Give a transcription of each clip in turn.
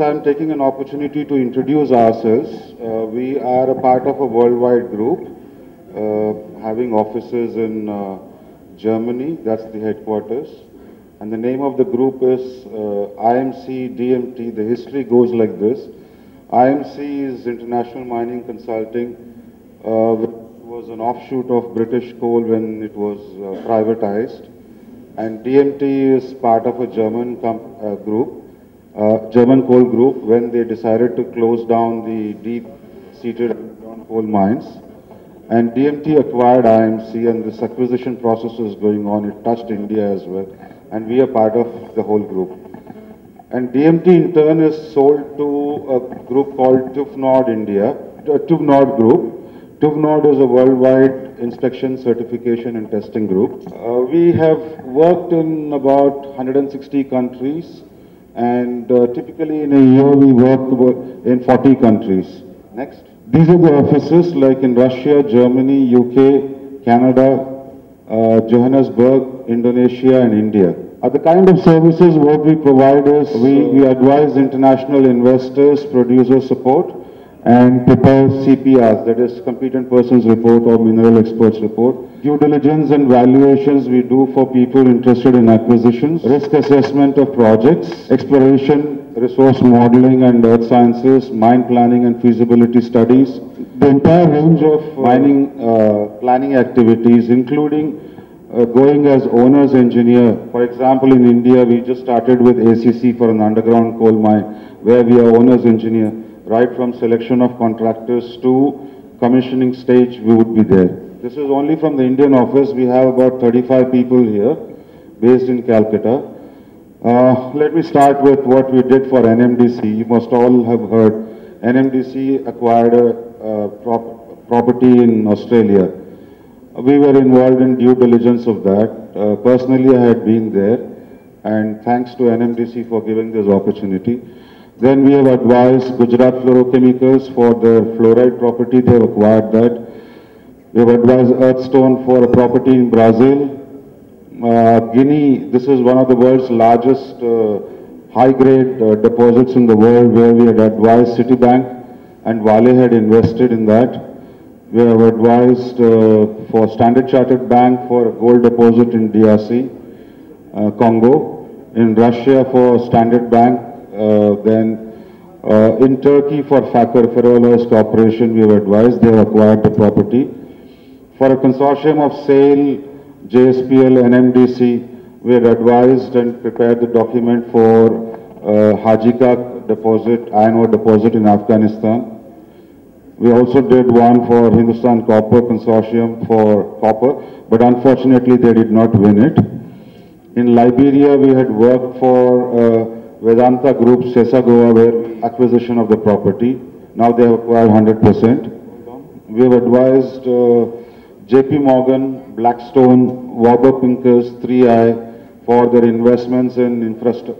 I'm taking an opportunity to introduce ourselves. We are a part of a worldwide group having offices in Germany, that's the headquarters. And the name of the group is IMC DMT. The history goes like this. IMC is International Mining Consulting, which was an offshoot of British Coal when it was privatized. And DMT is part of a German group. German coal group when they decided to close down the deep-seated underground coal mines. And DMT acquired IMC, and this acquisition process was going on. It touched India as well. And we are part of the whole group. And DMT in turn is sold to a group called TÜV India, TÜV Group. TÜV is a worldwide inspection, certification and testing group. We have worked in about 160 countries. And typically in a year we work in 40 countries. Next. These are the offices like in Russia, Germany, UK, Canada, Johannesburg, Indonesia and India. The kind of services what we provide is we advise international investors, producer support and prepare CPRs, that is Competent Persons Report or Mineral Experts Report. Due diligence and valuations we do for people interested in acquisitions, risk assessment of projects, exploration, resource modeling and earth sciences, mine planning and feasibility studies. The entire range of mining planning activities, including going as owner's engineer. For example, in India, we just started with ACC for an underground coal mine, where we are owner's engineer. Right from selection of contractors to commissioning stage, we would be there. This is only from the Indian office. We have about 35 people here, based in Calcutta. Let me start with what we did for NMDC. You must all have heard NMDC acquired a property in Australia. We were involved in due diligence of that. Personally, I had been there, and thanks to NMDC for giving this opportunity. Then we have advised Gujarat Fluorochemicals for their fluoride property. They have acquired that. We have advised Earthstone for a property in Brazil. Guinea, this is one of the world's largest high-grade deposits in the world, where we had advised Citibank and Vale had invested in that. We have advised for Standard Chartered Bank for a gold deposit in DRC, Congo. In Russia for Standard Bank. Then in Turkey for Fakir Ferroalloys Corporation, we have advised, they have acquired the property. For a consortium of SAIL, JSPL, NMDC, we had advised and prepared the document for Hajika deposit, iron ore deposit in Afghanistan. We also did one for Hindustan Copper Consortium for copper, but unfortunately they did not win it. In Liberia, we had worked for Vedanta Group, Sesa where acquisition of the property. Now they have acquired 100%. We have advised JP Morgan, Blackstone, Warburg Pincus, 3i for their investments in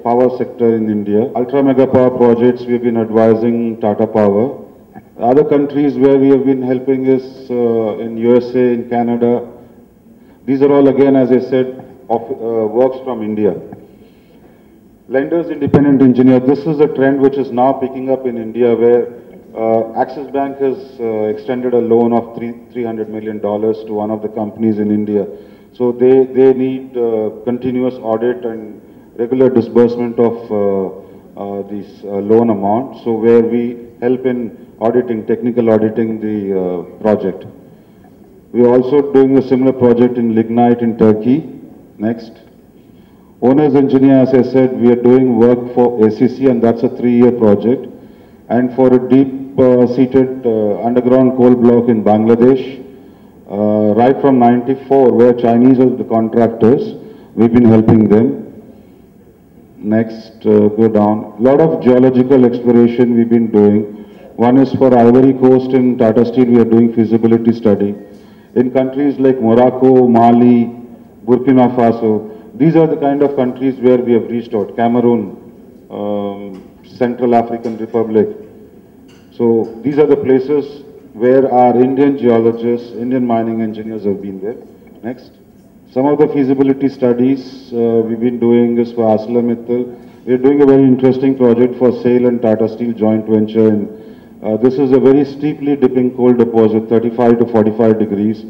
power sector in India. Ultra mega power projects, we have been advising Tata Power. Other countries where we have been helping is in USA, in Canada. These are all again, as I said, works from India. Lenders independent engineer, this is a trend which is now picking up in India, where Axis Bank has extended a loan of $300 million to one of the companies in India. So they need continuous audit and regular disbursement of this loan amount. So where we help in auditing, technical auditing the project. We are also doing a similar project in lignite in Turkey. Next. Owner's engineer, as I said, we are doing work for ACC, and that's a 3-year project. And for a deep-seated underground coal block in Bangladesh, right from '94, where Chinese are the contractors, we've been helping them. Next, go down. A lot of geological exploration we've been doing. One is for Ivory Coast in Tata Steel, we are doing feasibility study. In countries like Morocco, Mali, Burkina Faso, these are the kind of countries where we have reached out. Cameroon, Central African Republic. So these are the places where our Indian geologists, Indian mining engineers have been there. Next. Some of the feasibility studies we've been doing is for ArcelorMittal. We're doing a very interesting project for SAIL and Tata Steel joint venture. This is a very steeply dipping coal deposit, 35 to 45 degrees.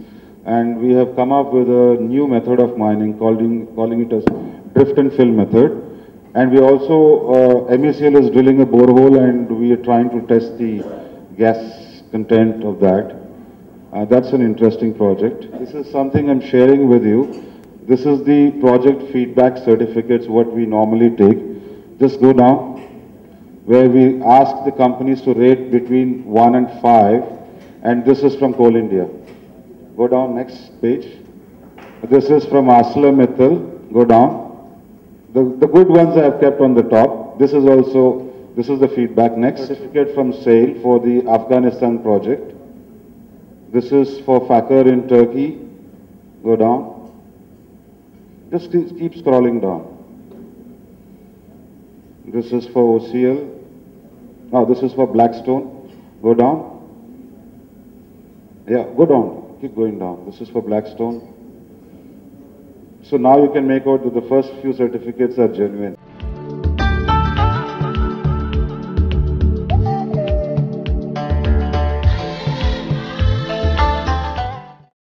And we have come up with a new method of mining, calling it as drift and fill method. And we also, MECL is drilling a borehole and we are trying to test the gas content of that. That's an interesting project. This is something I'm sharing with you. This is the project feedback certificates, what we normally take. Just go down, where we ask the companies to rate between 1 and 5, and this is from Coal India. Go down, next page. This is from ArcelorMittal. Go down. The good ones I have kept on the top. This is the feedback. Next, certificate from SAIL for the Afghanistan project. This is for Fakir in Turkey. Go down. Just keep scrolling down. This is for OCL. Now this is for Blackstone. Go down. Yeah, go down. Keep going down. This is for Blackstone. So now you can make out that the first few certificates are genuine.